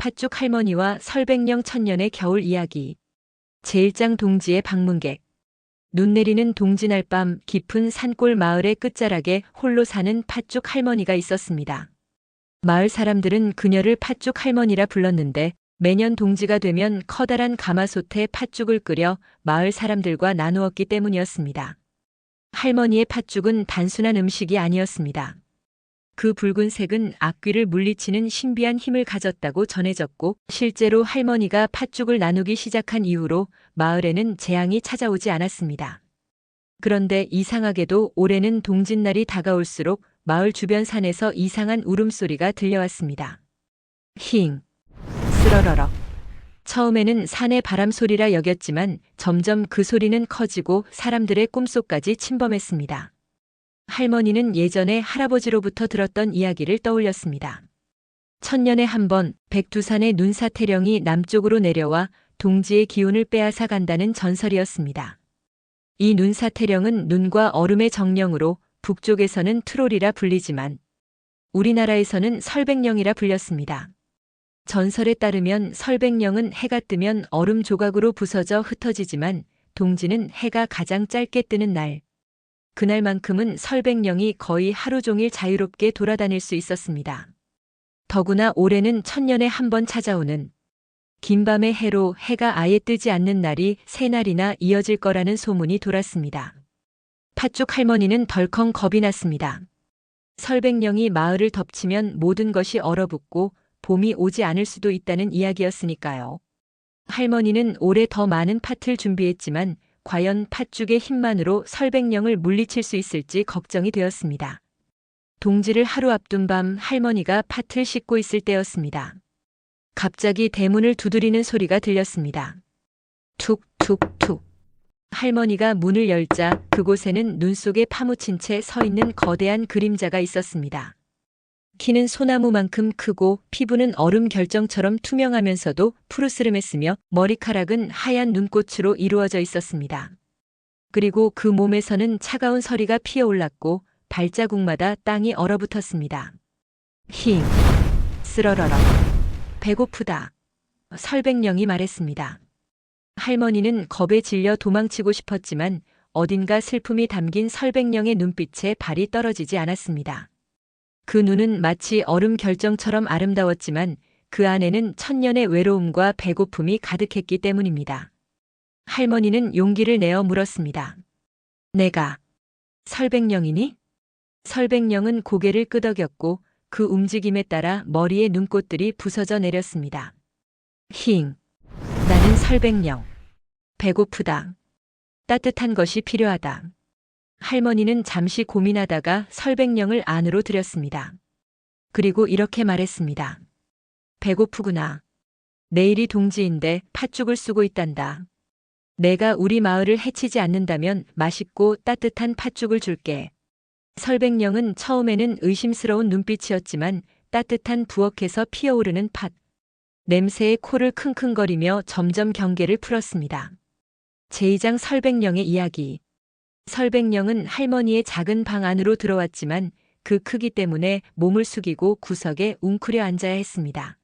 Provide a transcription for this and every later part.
팥죽 할머니와 설백령 천년의 겨울 이야기. 제1장 동지의 방문객. 눈 내리는 동지날 밤 깊은 산골 마을의 끝자락에 홀로 사는 팥죽 할머니가 있었습니다. 마을 사람들은 그녀를 팥죽 할머니라 불렀는데 매년 동지가 되면 커다란 가마솥에 팥죽을 끓여 마을 사람들과 나누었기 때문이었습니다. 할머니의 팥죽은 단순한 음식이 아니었습니다. 그 붉은색은 악귀를 물리치는 신비한 힘을 가졌다고 전해졌고, 실제로 할머니가 팥죽을 나누기 시작한 이후로 마을에는 재앙이 찾아오지 않았습니다. 그런데 이상하게도 올해는 동짓날이 다가올수록 마을 주변 산에서 이상한 울음소리가 들려왔습니다. 힝, 쓰러러럭. 처음에는 산의 바람소리라 여겼지만 점점 그 소리는 커지고 사람들의 꿈속까지 침범했습니다. 할머니는 예전에 할아버지로부터 들었던 이야기를 떠올렸습니다. 천년에 한 번 백두산의 눈사태령이 남쪽으로 내려와 동지의 기운을 빼앗아 간다는 전설이었습니다. 이 눈사태령은 눈과 얼음의 정령으로 북쪽에서는 트롤이라 불리지만 우리나라에서는 설백령이라 불렸습니다. 전설에 따르면 설백령은 해가 뜨면 얼음 조각으로 부서져 흩어지지만 동지는 해가 가장 짧게 뜨는 날, 그날만큼은 설백령이 거의 하루 종일 자유롭게 돌아다닐 수 있었습니다. 더구나 올해는 천년에 한 번 찾아오는 긴 밤의 해로 해가 아예 뜨지 않는 날이 3날이나 이어질 거라는 소문이 돌았습니다. 팥죽 할머니는 덜컹 겁이 났습니다. 설백령이 마을을 덮치면 모든 것이 얼어붙고 봄이 오지 않을 수도 있다는 이야기였으니까요. 할머니는 올해 더 많은 팥을 준비했지만 과연 팥죽의 힘만으로 설백령을 물리칠 수 있을지 걱정이 되었습니다. 동지를 하루 앞둔 밤 할머니가 팥을 씻고 있을 때였습니다. 갑자기 대문을 두드리는 소리가 들렸습니다. 툭툭툭. 할머니가 문을 열자 그곳에는 눈 속에 파묻힌 채 서 있는 거대한 그림자가 있었습니다. 키는 소나무만큼 크고 피부는 얼음 결정처럼 투명하면서도 푸르스름했으며 머리카락은 하얀 눈꽃으로 이루어져 있었습니다. 그리고 그 몸에서는 차가운 서리가 피어올랐고 발자국마다 땅이 얼어붙었습니다. 힝, 쓰러러럭. 배고프다. 설백령이 말했습니다. 할머니는 겁에 질려 도망치고 싶었지만 어딘가 슬픔이 담긴 설백령의 눈빛에 발이 떨어지지 않았습니다. 그 눈은 마치 얼음 결정처럼 아름다웠지만 그 안에는 천년의 외로움과 배고픔이 가득했기 때문입니다. 할머니는 용기를 내어 물었습니다. 내가 설백령이니? 설백령은 고개를 끄덕였고 그 움직임에 따라 머리의 눈꽃들이 부서져 내렸습니다. 힝, 나는 설백령. 배고프다. 따뜻한 것이 필요하다. 할머니는 잠시 고민하다가 설백령을 안으로 들였습니다. 그리고 이렇게 말했습니다. 배고프구나. 내일이 동지인데 팥죽을 쓰고 있단다. 내가 우리 마을을 해치지 않는다면 맛있고 따뜻한 팥죽을 줄게. 설백령은 처음에는 의심스러운 눈빛이었지만 따뜻한 부엌에서 피어오르는 팥 냄새에 코를 킁킁거리며 점점 경계를 풀었습니다. 제2장 설백령의 이야기. 설백령은 할머니의 작은 방 안으로 들어왔지만 그 크기 때문에 몸을 숙이고 구석에 웅크려 앉아야 했습니다.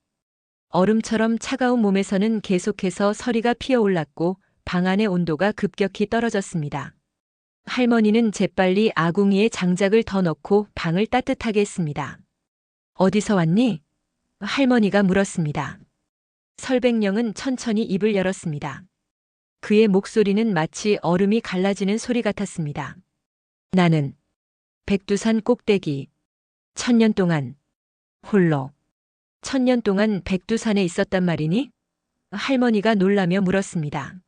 얼음처럼 차가운 몸에서는 계속해서 서리가 피어올랐고 방 안의 온도가 급격히 떨어졌습니다. 할머니는 재빨리 아궁이에 장작을 더 넣고 방을 따뜻하게 했습니다. 어디서 왔니? 할머니가 물었습니다. 설백령은 천천히 입을 열었습니다. 그의 목소리는 마치 얼음이 갈라지는 소리 같았습니다. 나는 백두산 꼭대기. 1000년 동안 홀로. 1000년 동안 백두산에 있었단 말이니? 할머니가 놀라며 물었습니다.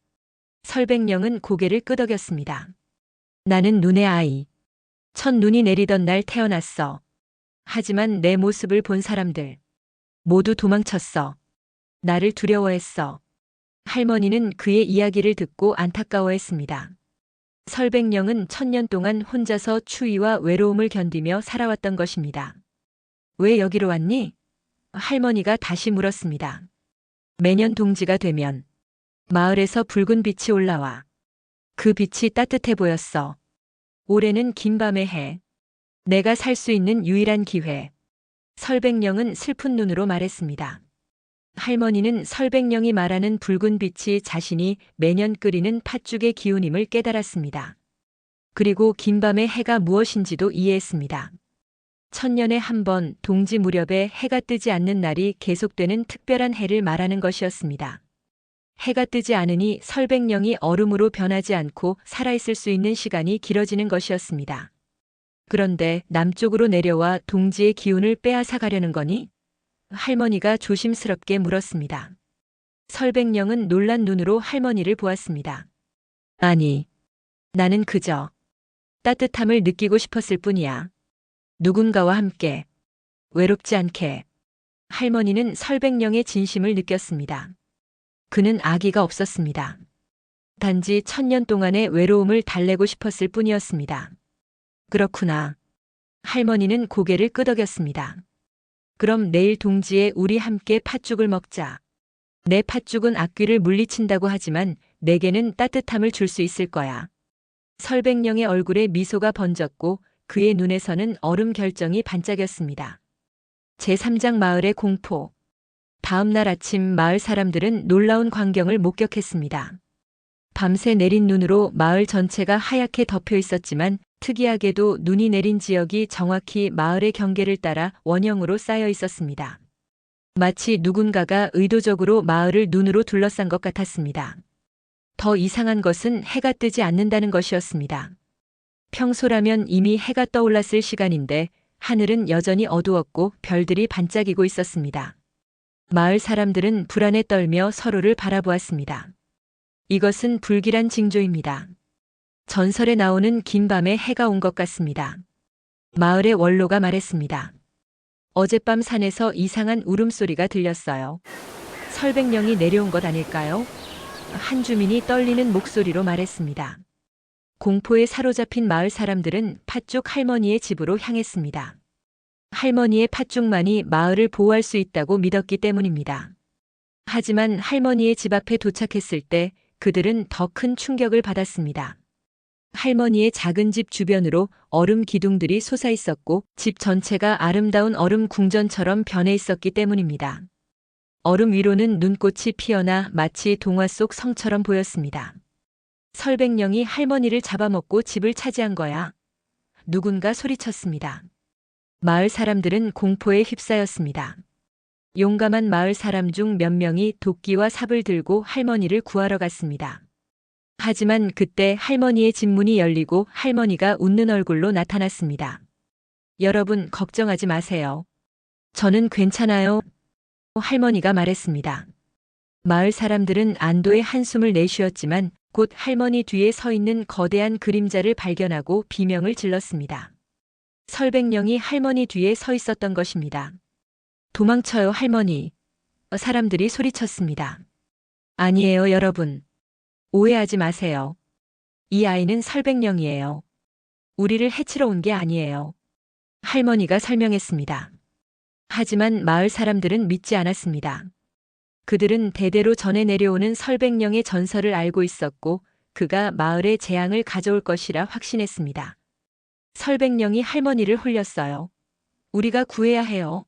설백령은 고개를 끄덕였습니다. 나는 눈의 아이. 첫눈이 내리던 날 태어났어. 하지만 내 모습을 본 사람들 모두 도망쳤어. 나를 두려워했어. 할머니는 그의 이야기를 듣고 안타까워했습니다. 설백령은 1000년 동안 혼자서 추위와 외로움을 견디며 살아왔던 것입니다. 왜 여기로 왔니? 할머니가 다시 물었습니다. 매년 동지가 되면 마을에서 붉은 빛이 올라와. 그 빛이 따뜻해 보였어. 올해는 긴 밤의 해. 내가 살 수 있는 유일한 기회. 설백령은 슬픈 눈으로 말했습니다. 할머니는 설백령이 말하는 붉은 빛이 자신이 매년 끓이는 팥죽의 기운임을 깨달았습니다. 그리고 긴밤의 해가 무엇인지도 이해했습니다. 천년에 한 번 동지 무렵에 해가 뜨지 않는 날이 계속되는 특별한 해를 말하는 것이었습니다. 해가 뜨지 않으니 설백령이 얼음으로 변하지 않고 살아있을 수 있는 시간이 길어지는 것이었습니다. 그런데 남쪽으로 내려와 동지의 기운을 빼앗아 가려는 거니? 할머니가 조심스럽게 물었습니다. 설백령은 놀란 눈으로 할머니를 보았습니다. 아니, 나는 그저 따뜻함을 느끼고 싶었을 뿐이야. 누군가와 함께, 외롭지 않게. 할머니는 설백령의 진심을 느꼈습니다. 그는 아기가 없었습니다. 단지 1000년 동안의 외로움을 달래고 싶었을 뿐이었습니다. 그렇구나. 할머니는 고개를 끄덕였습니다. 그럼 내일 동지에 우리 함께 팥죽을 먹자. 내 팥죽은 악귀를 물리친다고 하지만 내게는 따뜻함을 줄 수 있을 거야. 설백령의 얼굴에 미소가 번졌고 그의 눈에서는 얼음 결정이 반짝였습니다. 제3장 마을의 공포. 다음 날 아침 마을 사람들은 놀라운 광경을 목격했습니다. 밤새 내린 눈으로 마을 전체가 하얗게 덮여 있었지만 특이하게도 눈이 내린 지역이 정확히 마을의 경계를 따라 원형으로 쌓여 있었습니다. 마치 누군가가 의도적으로 마을을 눈으로 둘러싼 것 같았습니다. 더 이상한 것은 해가 뜨지 않는다는 것이었습니다. 평소라면 이미 해가 떠올랐을 시간인데 하늘은 여전히 어두웠고 별들이 반짝이고 있었습니다. 마을 사람들은 불안에 떨며 서로를 바라보았습니다. 이것은 불길한 징조입니다. 전설에 나오는 긴 밤에 해가 온 것 같습니다. 마을의 원로가 말했습니다. 어젯밤 산에서 이상한 울음소리가 들렸어요. 설백령이 내려온 것 아닐까요? 한 주민이 떨리는 목소리로 말했습니다. 공포에 사로잡힌 마을 사람들은 팥죽 할머니의 집으로 향했습니다. 할머니의 팥죽만이 마을을 보호할 수 있다고 믿었기 때문입니다. 하지만 할머니의 집 앞에 도착했을 때 그들은 더 큰 충격을 받았습니다. 할머니의 작은 집 주변으로 얼음 기둥들이 솟아 있었고 집 전체가 아름다운 얼음 궁전처럼 변해 있었기 때문입니다. 얼음 위로는 눈꽃이 피어나 마치 동화 속 성처럼 보였습니다. 설백령이 할머니를 잡아먹고 집을 차지한 거야. 누군가 소리쳤습니다. 마을 사람들은 공포에 휩싸였습니다. 용감한 마을 사람 중 몇 명이 도끼와 삽을 들고 할머니를 구하러 갔습니다. 하지만 그때 할머니의 집 문이 열리고 할머니가 웃는 얼굴로 나타났습니다. 여러분, 걱정하지 마세요. 저는 괜찮아요. 할머니가 말했습니다. 마을 사람들은 안도의 한숨을 내쉬었지만 곧 할머니 뒤에 서 있는 거대한 그림자를 발견하고 비명을 질렀습니다. 설백령이 할머니 뒤에 서 있었던 것입니다. 도망쳐요, 할머니. 사람들이 소리쳤습니다. 아니에요, 여러분. 오해하지 마세요. 이 아이는 설백령이에요. 우리를 해치러 온 게 아니에요. 할머니가 설명했습니다. 하지만 마을 사람들은 믿지 않았습니다. 그들은 대대로 전해 내려오는 설백령의 전설을 알고 있었고 그가 마을에 재앙을 가져올 것이라 확신했습니다. 설백령이 할머니를 홀렸어요. 우리가 구해야 해요.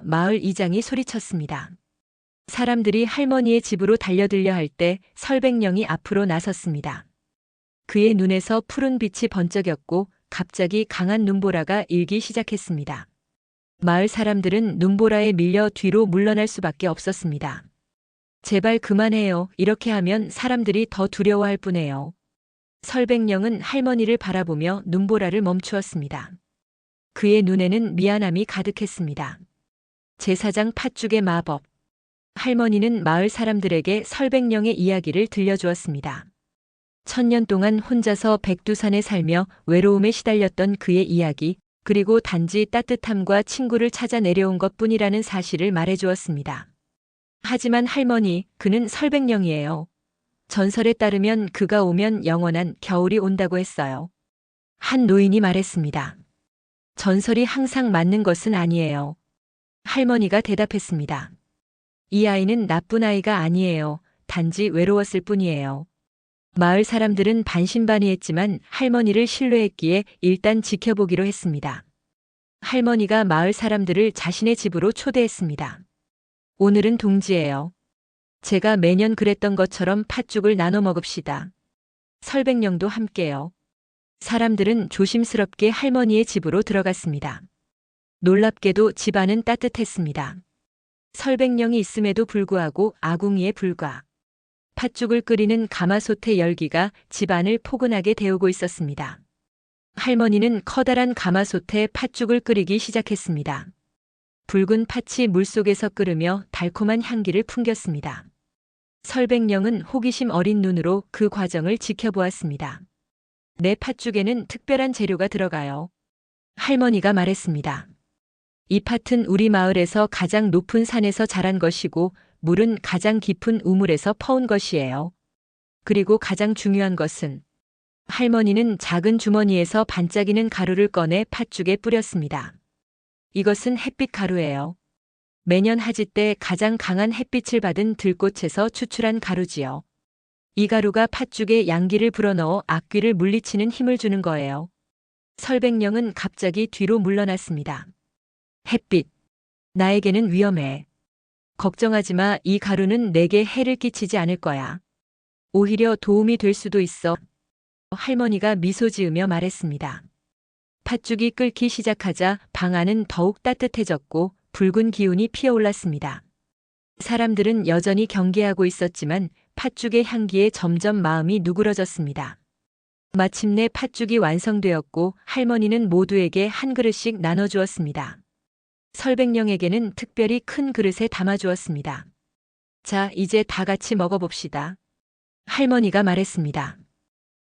마을 이장이 소리쳤습니다. 사람들이 할머니의 집으로 달려들려 할 때 설백령이 앞으로 나섰습니다. 그의 눈에서 푸른 빛이 번쩍였고 갑자기 강한 눈보라가 일기 시작했습니다. 마을 사람들은 눈보라에 밀려 뒤로 물러날 수밖에 없었습니다. 제발 그만해요. 이렇게 하면 사람들이 더 두려워할 뿐이에요. 설백령은 할머니를 바라보며 눈보라를 멈추었습니다. 그의 눈에는 미안함이 가득했습니다. 제4장 팥죽의 마법. 할머니는 마을 사람들에게 설백령의 이야기를 들려주었습니다. 1000년 동안 혼자서 백두산에 살며 외로움에 시달렸던 그의 이야기, 그리고 단지 따뜻함과 친구를 찾아 내려온 것뿐이라는 사실을 말해주었습니다. 하지만 할머니, 그는 설백령이에요. 전설에 따르면 그가 오면 영원한 겨울이 온다고 했어요. 한 노인이 말했습니다. 전설이 항상 맞는 것은 아니에요. 할머니가 대답했습니다. 이 아이는 나쁜 아이가 아니에요. 단지 외로웠을 뿐이에요. 마을 사람들은 반신반의했지만 할머니를 신뢰했기에 일단 지켜보기로 했습니다. 할머니가 마을 사람들을 자신의 집으로 초대했습니다. 오늘은 동지예요. 제가 매년 그랬던 것처럼 팥죽을 나눠 먹읍시다. 설백령도 함께요. 사람들은 조심스럽게 할머니의 집으로 들어갔습니다. 놀랍게도 집안은 따뜻했습니다. 설백령이 있음에도 불구하고 아궁이에 불과 팥죽을 끓이는 가마솥의 열기가 집안을 포근하게 데우고 있었습니다. 할머니는 커다란 가마솥에 팥죽을 끓이기 시작했습니다. 붉은 팥이 물속에서 끓으며 달콤한 향기를 풍겼습니다. 설백령은 호기심 어린 눈으로 그 과정을 지켜보았습니다. 내 팥죽에는 특별한 재료가 들어가요. 할머니가 말했습니다. 이 팥은 우리 마을에서 가장 높은 산에서 자란 것이고 물은 가장 깊은 우물에서 퍼온 것이에요. 그리고 가장 중요한 것은 할머니는 작은 주머니에서 반짝이는 가루를 꺼내 팥죽에 뿌렸습니다. 이것은 햇빛 가루예요. 매년 하지 때 가장 강한 햇빛을 받은 들꽃에서 추출한 가루지요. 이 가루가 팥죽에 양기를 불어넣어 악귀를 물리치는 힘을 주는 거예요. 설백령은 갑자기 뒤로 물러났습니다. 햇빛. 나에게는 위험해. 걱정하지 마. 이 가루는 내게 해를 끼치지 않을 거야. 오히려 도움이 될 수도 있어. 할머니가 미소 지으며 말했습니다. 팥죽이 끓기 시작하자 방 안은 더욱 따뜻해졌고 붉은 기운이 피어올랐습니다. 사람들은 여전히 경계하고 있었지만 팥죽의 향기에 점점 마음이 누그러졌습니다. 마침내 팥죽이 완성되었고 할머니는 모두에게 한 그릇씩 나눠주었습니다. 설백령에게는 특별히 큰 그릇에 담아주었습니다. 자, 이제 다 같이 먹어봅시다. 할머니가 말했습니다.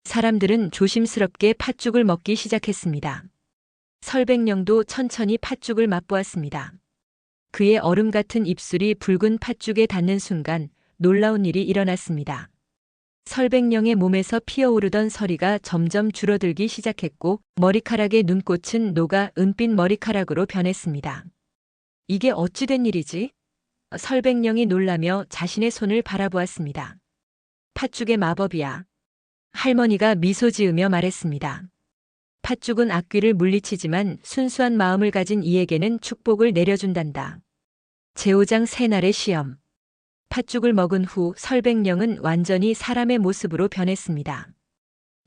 사람들은 조심스럽게 팥죽을 먹기 시작했습니다. 설백령도 천천히 팥죽을 맛보았습니다. 그의 얼음 같은 입술이 붉은 팥죽에 닿는 순간 놀라운 일이 일어났습니다. 설백령의 몸에서 피어오르던 서리가 점점 줄어들기 시작했고 머리카락의 눈꽃은 녹아 은빛 머리카락으로 변했습니다. 이게 어찌 된 일이지? 설백령이 놀라며 자신의 손을 바라보았습니다. 팥죽의 마법이야. 할머니가 미소 지으며 말했습니다. 팥죽은 악귀를 물리치지만 순수한 마음을 가진 이에게는 축복을 내려준단다. 제5장 새날의 시험. 팥죽을 먹은 후 설백령은 완전히 사람의 모습으로 변했습니다.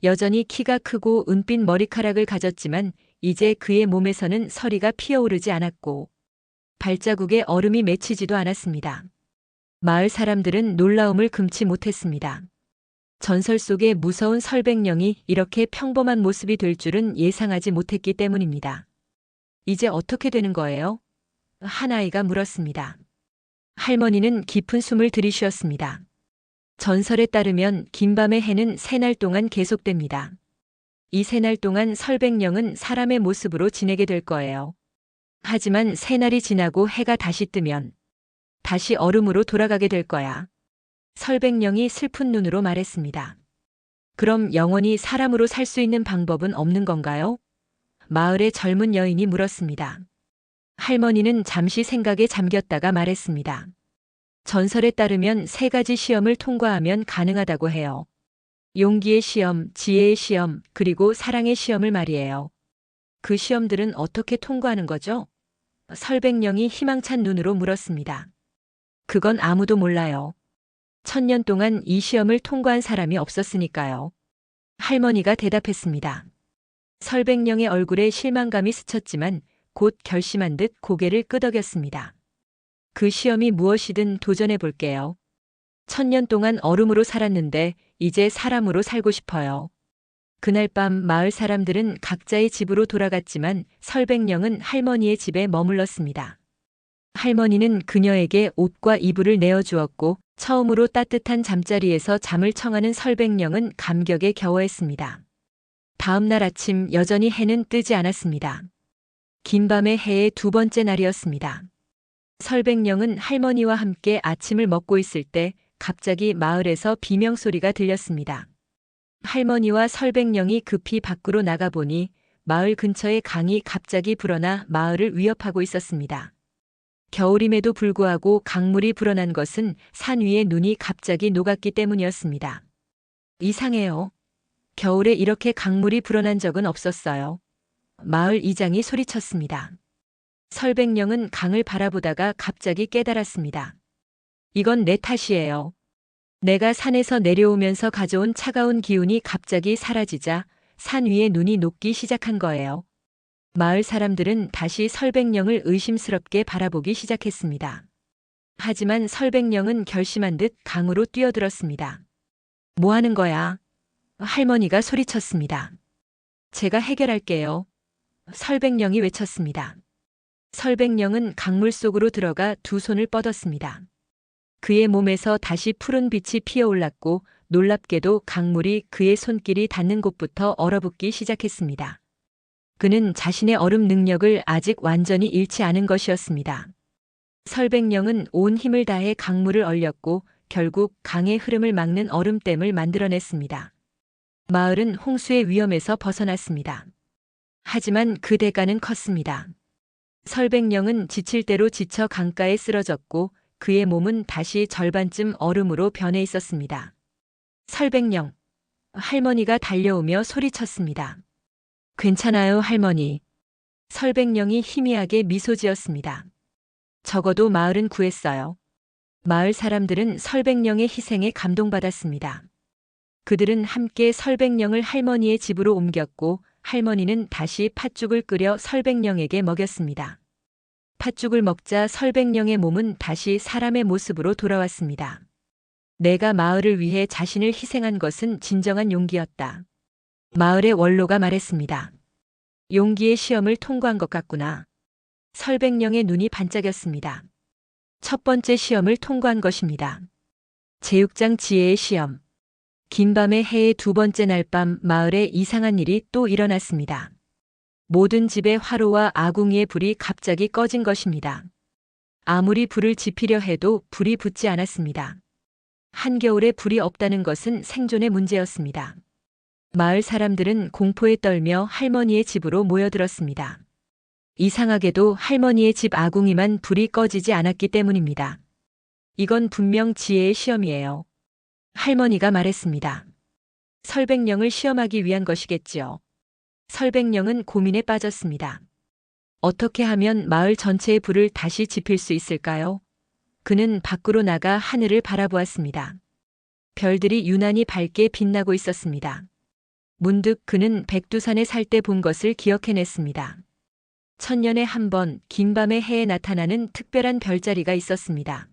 여전히 키가 크고 은빛 머리카락을 가졌지만 이제 그의 몸에서는 서리가 피어오르지 않았고 발자국에 얼음이 맺히지도 않았습니다. 마을 사람들은 놀라움을 금치 못했습니다. 전설 속의 무서운 설백령이 이렇게 평범한 모습이 될 줄은 예상하지 못했기 때문입니다. 이제 어떻게 되는 거예요? 한 아이가 물었습니다. 할머니는 깊은 숨을 들이쉬었습니다. 전설에 따르면 긴밤의 해는 3날 동안 계속됩니다. 이 3날 동안 설백령은 사람의 모습으로 지내게 될 거예요. 하지만 3날이 지나고 해가 다시 뜨면 다시 얼음으로 돌아가게 될 거야. 설백령이 슬픈 눈으로 말했습니다. 그럼 영원히 사람으로 살 수 있는 방법은 없는 건가요? 마을의 젊은 여인이 물었습니다. 할머니는 잠시 생각에 잠겼다가 말했습니다. 전설에 따르면 3가지 시험을 통과하면 가능하다고 해요. 용기의 시험, 지혜의 시험, 그리고 사랑의 시험을 말이에요. 그 시험들은 어떻게 통과하는 거죠? 설백령이 희망찬 눈으로 물었습니다. 그건 아무도 몰라요. 1000년 동안 이 시험을 통과한 사람이 없었으니까요. 할머니가 대답했습니다. 설백령의 얼굴에 실망감이 스쳤지만 곧 결심한 듯 고개를 끄덕였습니다. 그 시험이 무엇이든 도전해 볼게요. 1000년 동안 얼음으로 살았는데 이제 사람으로 살고 싶어요. 그날 밤 마을 사람들은 각자의 집으로 돌아갔지만 설백령은 할머니의 집에 머물렀습니다. 할머니는 그녀에게 옷과 이불을 내어주었고 처음으로 따뜻한 잠자리에서 잠을 청하는 설백령은 감격에 겨워했습니다. 다음 날 아침 여전히 해는 뜨지 않았습니다. 긴밤의 해의 2번째 날이었습니다. 설백령은 할머니와 함께 아침을 먹고 있을 때 갑자기 마을에서 비명소리가 들렸습니다. 할머니와 설백령이 급히 밖으로 나가보니 마을 근처에 강이 갑자기 불어나 마을을 위협하고 있었습니다. 겨울임에도 불구하고 강물이 불어난 것은 산 위에 눈이 갑자기 녹았기 때문이었습니다. 이상해요. 겨울에 이렇게 강물이 불어난 적은 없었어요. 마을 이장이 소리쳤습니다. 설백령은 강을 바라보다가 갑자기 깨달았습니다. 이건 내 탓이에요. 내가 산에서 내려오면서 가져온 차가운 기운이 갑자기 사라지자 산 위에 눈이 녹기 시작한 거예요. 마을 사람들은 다시 설백령을 의심스럽게 바라보기 시작했습니다. 하지만 설백령은 결심한 듯 강으로 뛰어들었습니다. 뭐 하는 거야? 할머니가 소리쳤습니다. 제가 해결할게요. 설백령이 외쳤습니다. 설백령은 강물 속으로 들어가 두 손을 뻗었습니다. 그의 몸에서 다시 푸른 빛이 피어올랐고 놀랍게도 강물이 그의 손길이 닿는 곳부터 얼어붙기 시작했습니다. 그는 자신의 얼음 능력을 아직 완전히 잃지 않은 것이었습니다. 설백령은 온 힘을 다해 강물을 얼렸고 결국 강의 흐름을 막는 얼음댐을 만들어냈습니다. 마을은 홍수의 위험에서 벗어났습니다. 하지만 그 대가는 컸습니다. 설백령은 지칠 대로 지쳐 강가에 쓰러졌고 그의 몸은 다시 절반쯤 얼음으로 변해 있었습니다. 설백령, 할머니가 달려오며 소리쳤습니다. 괜찮아요, 할머니. 설백령이 희미하게 미소 지었습니다. 적어도 마을은 구했어요. 마을 사람들은 설백령의 희생에 감동받았습니다. 그들은 함께 설백령을 할머니의 집으로 옮겼고 할머니는 다시 팥죽을 끓여 설백령에게 먹였습니다. 팥죽을 먹자 설백령의 몸은 다시 사람의 모습으로 돌아왔습니다. 내가 마을을 위해 자신을 희생한 것은 진정한 용기였다. 마을의 원로가 말했습니다. 용기의 시험을 통과한 것 같구나. 설백령의 눈이 반짝였습니다. 첫 번째 시험을 통과한 것입니다. 제육장 지혜의 시험. 긴 밤의 해의 두 번째 날 밤 마을에 이상한 일이 또 일어났습니다. 모든 집의 화로와 아궁이의 불이 갑자기 꺼진 것입니다. 아무리 불을 지피려 해도 불이 붙지 않았습니다. 한겨울에 불이 없다는 것은 생존의 문제였습니다. 마을 사람들은 공포에 떨며 할머니의 집으로 모여들었습니다. 이상하게도 할머니의 집 아궁이만 불이 꺼지지 않았기 때문입니다. 이건 분명 지혜의 시험이에요. 할머니가 말했습니다. 설백령을 시험하기 위한 것이겠지요. 설백령은 고민에 빠졌습니다. 어떻게 하면 마을 전체의 불을 다시 지필 수 있을까요? 그는 밖으로 나가 하늘을 바라보았습니다. 별들이 유난히 밝게 빛나고 있었습니다. 문득 그는 백두산에 살 때 본 것을 기억해냈습니다. 천년에 한 번 긴 밤의 해에 나타나는 특별한 별자리가 있었습니다.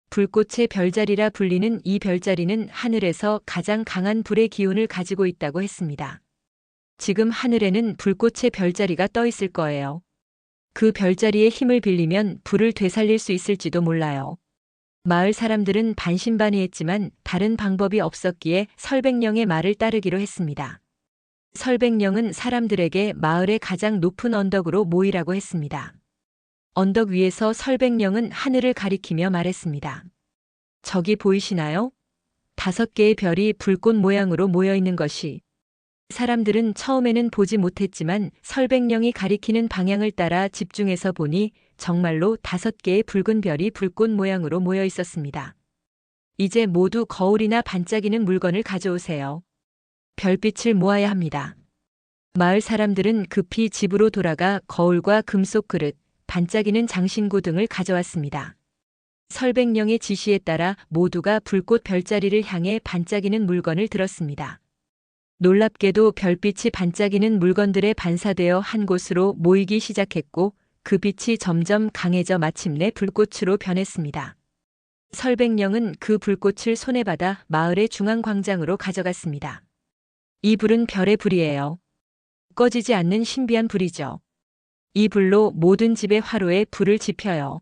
불꽃의 별자리라 불리는 이 별자리는 하늘에서 가장 강한 불의 기운을 가지고 있다고 했습니다. 지금 하늘에는 불꽃의 별자리가 떠 있을 거예요. 그 별자리의 힘을 빌리면 불을 되살릴 수 있을지도 몰라요. 마을 사람들은 반신반의했지만 다른 방법이 없었기에 설백령의 말을 따르기로 했습니다. 설백령은 사람들에게 마을의 가장 높은 언덕으로 모이라고 했습니다. 언덕 위에서 설백령은 하늘을 가리키며 말했습니다. 저기 보이시나요? 5개의 별이 불꽃 모양으로 모여 있는 것이. 사람들은 처음에는 보지 못했지만 설백령이 가리키는 방향을 따라 집중해서 보니 정말로 5개의 붉은 별이 불꽃 모양으로 모여 있었습니다. 이제 모두 거울이나 반짝이는 물건을 가져오세요. 별빛을 모아야 합니다. 마을 사람들은 급히 집으로 돌아가 거울과 금속 그릇, 반짝이는 장신구 등을 가져왔습니다. 설백령의 지시에 따라 모두가 불꽃 별자리를 향해 반짝이는 물건을 들었습니다. 놀랍게도 별빛이 반짝이는 물건들에 반사되어 한 곳으로 모이기 시작했고 그 빛이 점점 강해져 마침내 불꽃으로 변했습니다. 설백령은 그 불꽃을 손에 받아 마을의 중앙광장으로 가져갔습니다. 이 불은 별의 불이에요. 꺼지지 않는 신비한 불이죠. 이 불로 모든 집의 화로에 불을 지펴요.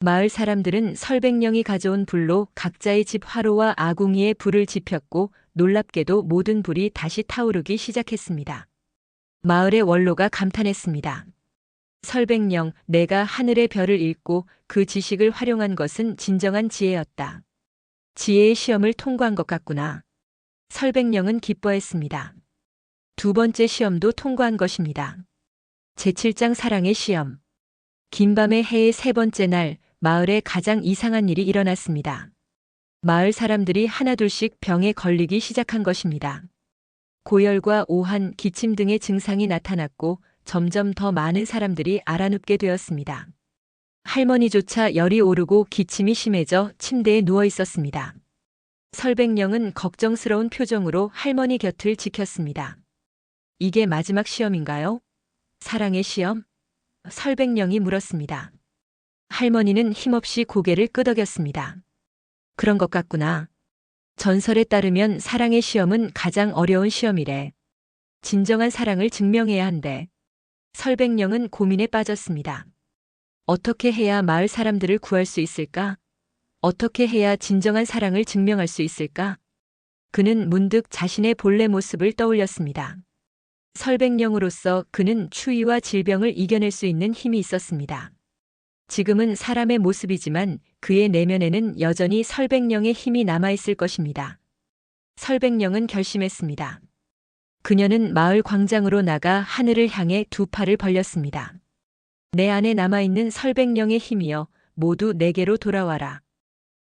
마을 사람들은 설백령이 가져온 불로 각자의 집 화로와 아궁이에 불을 지폈고 놀랍게도 모든 불이 다시 타오르기 시작했습니다. 마을의 원로가 감탄했습니다. 설백령, 내가 하늘의 별을 읽고 그 지식을 활용한 것은 진정한 지혜였다. 지혜의 시험을 통과한 것 같구나. 설백령은 기뻐했습니다. 두 번째 시험도 통과한 것입니다. 제7장 사랑의 시험. 긴 밤의 해의 세 번째 날, 마을에 가장 이상한 일이 일어났습니다. 마을 사람들이 하나둘씩 병에 걸리기 시작한 것입니다. 고열과 오한, 기침 등의 증상이 나타났고 점점 더 많은 사람들이 알아눕게 되었습니다. 할머니조차 열이 오르고 기침이 심해져 침대에 누워 있었습니다. 설백령은 걱정스러운 표정으로 할머니 곁을 지켰습니다. 이게 마지막 시험인가요? 사랑의 시험? 설백령이 물었습니다. 할머니는 힘없이 고개를 끄덕였습니다. 그런 것 같구나. 전설에 따르면 사랑의 시험은 가장 어려운 시험이래. 진정한 사랑을 증명해야 한대. 설백령은 고민에 빠졌습니다. 어떻게 해야 마을 사람들을 구할 수 있을까? 어떻게 해야 진정한 사랑을 증명할 수 있을까? 그는 문득 자신의 본래 모습을 떠올렸습니다. 설백령으로서 그는 추위와 질병을 이겨낼 수 있는 힘이 있었습니다. 지금은 사람의 모습이지만 그의 내면에는 여전히 설백령의 힘이 남아있을 것입니다. 설백령은 결심했습니다. 그녀는 마을 광장으로 나가 하늘을 향해 두 팔을 벌렸습니다. 내 안에 남아있는 설백령의 힘이여 모두 내게로 돌아와라.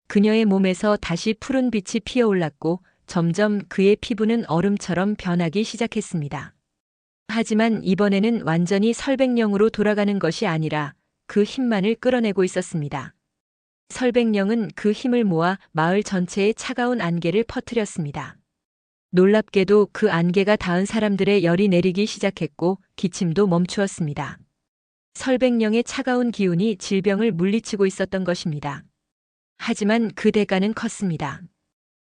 그녀의 몸에서 다시 푸른 빛이 피어올랐고 점점 그의 피부는 얼음처럼 변하기 시작했습니다. 하지만 이번에는 완전히 설백령으로 돌아가는 것이 아니라 그 힘만을 끌어내고 있었습니다. 설백령은 그 힘을 모아 마을 전체에 차가운 안개를 퍼뜨렸습니다. 놀랍게도 그 안개가 닿은 사람들의 열이 내리기 시작했고 기침도 멈추었습니다. 설백령의 차가운 기운이 질병을 물리치고 있었던 것입니다. 하지만 그 대가는 컸습니다.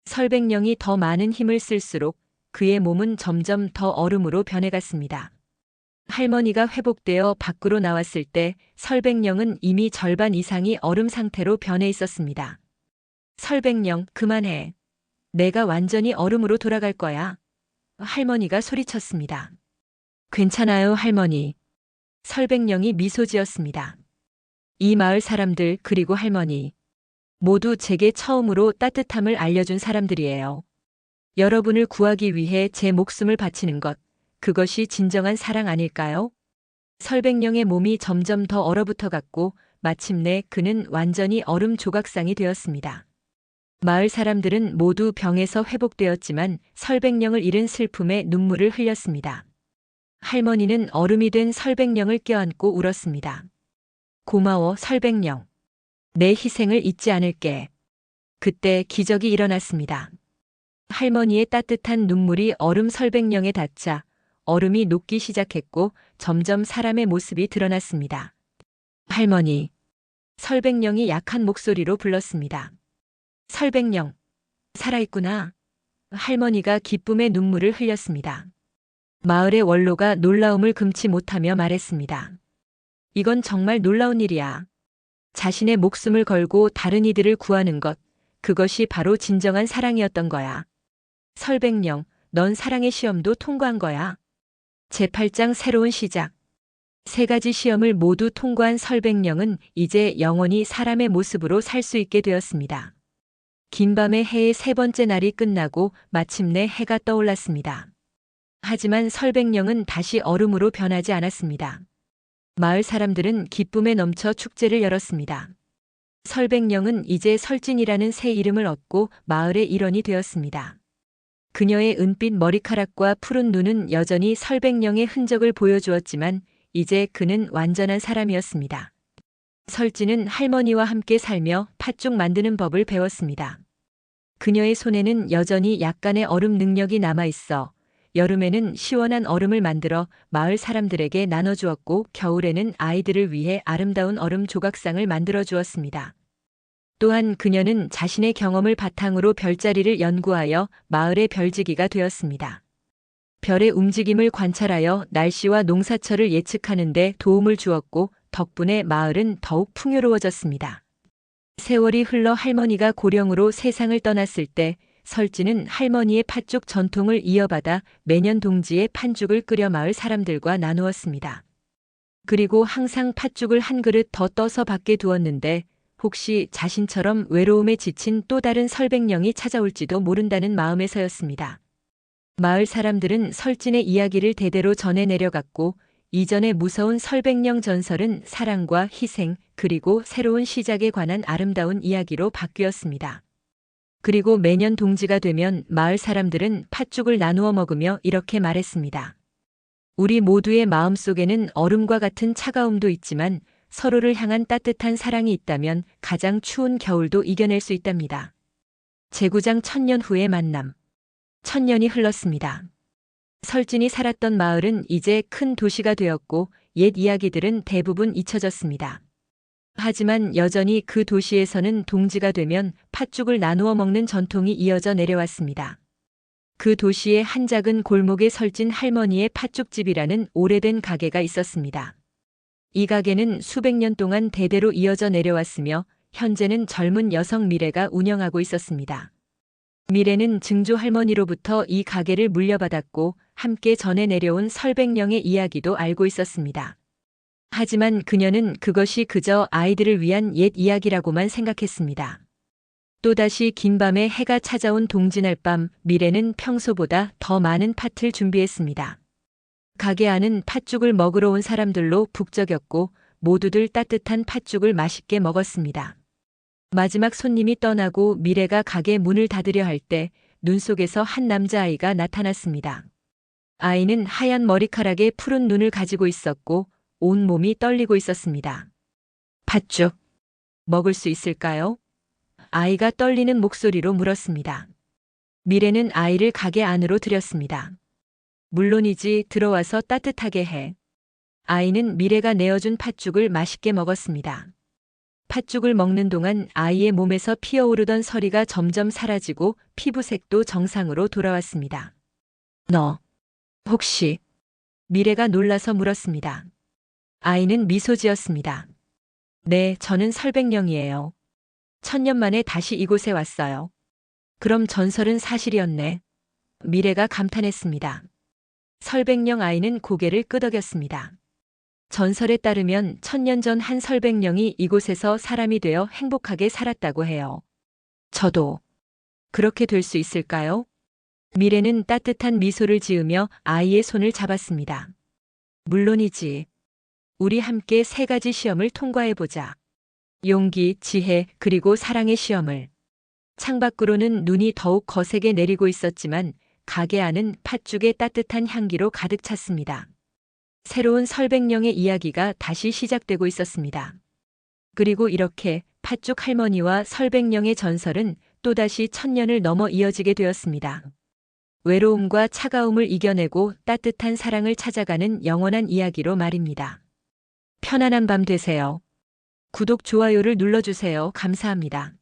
설백령이 더 많은 힘을 쓸수록 그의 몸은 점점 더 얼음으로 변해갔습니다. 할머니가 회복되어 밖으로 나왔을 때 설백령은 이미 절반 이상이 얼음 상태로 변해 있었습니다. 설백령, 그만해. 내가 완전히 얼음으로 돌아갈 거야. 할머니가 소리쳤습니다. 괜찮아요, 할머니. 설백령이 미소 지었습니다. 이 마을 사람들 그리고 할머니. 모두 제게 처음으로 따뜻함을 알려준 사람들이에요. 여러분을 구하기 위해 제 목숨을 바치는 것. 그것이 진정한 사랑 아닐까요? 설백령의 몸이 점점 더 얼어붙어갔고 마침내 그는 완전히 얼음 조각상이 되었습니다. 마을 사람들은 모두 병에서 회복되었지만 설백령을 잃은 슬픔에 눈물을 흘렸습니다. 할머니는 얼음이 된 설백령을 껴안고 울었습니다. 고마워, 설백령. 내 희생을 잊지 않을게. 그때 기적이 일어났습니다. 할머니의 따뜻한 눈물이 얼음 설백령에 닿자 얼음이 녹기 시작했고 점점 사람의 모습이 드러났습니다. 할머니. 설백령이 약한 목소리로 불렀습니다. 설백령. 살아있구나. 할머니가 기쁨의 눈물을 흘렸습니다. 마을의 원로가 놀라움을 금치 못하며 말했습니다. 이건 정말 놀라운 일이야. 자신의 목숨을 걸고 다른 이들을 구하는 것, 그것이 바로 진정한 사랑이었던 거야. 설백령, 넌 사랑의 시험도 통과한 거야. 제8장 새로운 시작. 3가지 시험을 모두 통과한 설백령은 이제 영원히 사람의 모습으로 살 수 있게 되었습니다. 긴 밤의 해의 3번째 날이 끝나고 마침내 해가 떠올랐습니다. 하지만 설백령은 다시 얼음으로 변하지 않았습니다. 마을 사람들은 기쁨에 넘쳐 축제를 열었습니다. 설백령은 이제 설진이라는 새 이름을 얻고 마을의 일원이 되었습니다. 그녀의 은빛 머리카락과 푸른 눈은 여전히 설백령의 흔적을 보여주었지만 이제 그는 완전한 사람이었습니다. 설진은 할머니와 함께 살며 팥죽 만드는 법을 배웠습니다. 그녀의 손에는 여전히 약간의 얼음 능력이 남아있어 여름에는 시원한 얼음을 만들어 마을 사람들에게 나눠주었고 겨울에는 아이들을 위해 아름다운 얼음 조각상을 만들어 주었습니다. 또한 그녀는 자신의 경험을 바탕으로 별자리를 연구하여 마을의 별지기가 되었습니다. 별의 움직임을 관찰하여 날씨와 농사철을 예측하는 데 도움을 주었고 덕분에 마을은 더욱 풍요로워졌습니다. 세월이 흘러 할머니가 고령으로 세상을 떠났을 때 설진은 할머니의 팥죽 전통을 이어받아 매년 동지에 팥죽을 끓여 마을 사람들과 나누었습니다. 그리고 항상 팥죽을 한 그릇 더 떠서 밖에 두었는데 혹시 자신처럼 외로움에 지친 또 다른 설백령이 찾아올지도 모른다는 마음에서였습니다. 마을 사람들은 설진의 이야기를 대대로 전해 내려갔고 이전의 무서운 설백령 전설은 사랑과 희생 그리고 새로운 시작에 관한 아름다운 이야기로 바뀌었습니다. 그리고 매년 동지가 되면 마을 사람들은 팥죽을 나누어 먹으며 이렇게 말했습니다. 우리 모두의 마음속에는 얼음과 같은 차가움도 있지만 서로를 향한 따뜻한 사랑이 있다면 가장 추운 겨울도 이겨낼 수 있답니다. 제구장 1000년 후의 만남. 1000년이 흘렀습니다. 설진이 살았던 마을은 이제 큰 도시가 되었고 옛 이야기들은 대부분 잊혀졌습니다. 하지만 여전히 그 도시에서는 동지가 되면 팥죽을 나누어 먹는 전통이 이어져 내려왔습니다. 그 도시의 한 작은 골목에 설진 할머니의 팥죽집이라는 오래된 가게가 있었습니다. 이 가게는 수백 년 동안 대대로 이어져 내려왔으며 현재는 젊은 여성 미래가 운영하고 있었습니다. 미래는 증조 할머니로부터 이 가게를 물려받았고 함께 전해 내려온 설백령의 이야기도 알고 있었습니다. 하지만 그녀는 그것이 그저 아이들을 위한 옛 이야기라고만 생각했습니다. 또다시 긴 밤에 해가 찾아온 동지날 밤, 미래는 평소보다 더 많은 팥을 준비했습니다. 가게 안은 팥죽을 먹으러 온 사람들로 북적였고 모두들 따뜻한 팥죽을 맛있게 먹었습니다. 마지막 손님이 떠나고 미래가 가게 문을 닫으려 할 때 눈 속에서 한 남자아이가 나타났습니다. 아이는 하얀 머리카락에 푸른 눈을 가지고 있었고 온 몸이 떨리고 있었습니다. 팥죽, 먹을 수 있을까요? 아이가 떨리는 목소리로 물었습니다. 미래는 아이를 가게 안으로 들였습니다. 물론이지, 들어와서 따뜻하게 해. 아이는 미래가 내어준 팥죽을 맛있게 먹었습니다. 팥죽을 먹는 동안 아이의 몸에서 피어오르던 서리가 점점 사라지고 피부색도 정상으로 돌아왔습니다. 너, 혹시? 미래가 놀라서 물었습니다. 아이는 미소 지었습니다. 네, 저는 설백령이에요. 1000년 만에 다시 이곳에 왔어요. 그럼 전설은 사실이었네. 미래가 감탄했습니다. 설백령 아이는 고개를 끄덕였습니다. 전설에 따르면 1000년 전 한 설백령이 이곳에서 사람이 되어 행복하게 살았다고 해요. 저도 그렇게 될 수 있을까요? 미래는 따뜻한 미소를 지으며 아이의 손을 잡았습니다. 물론이지. 우리 함께 3가지 시험을 통과해보자. 용기, 지혜, 그리고 사랑의 시험을. 창밖으로는 눈이 더욱 거세게 내리고 있었지만 가게 안은 팥죽의 따뜻한 향기로 가득 찼습니다. 새로운 설백령의 이야기가 다시 시작되고 있었습니다. 그리고 이렇게 팥죽 할머니와 설백령의 전설은 또다시 1000년을 넘어 이어지게 되었습니다. 외로움과 차가움을 이겨내고 따뜻한 사랑을 찾아가는 영원한 이야기로 말입니다. 편안한 밤 되세요. 구독, 좋아요를 눌러주세요. 감사합니다.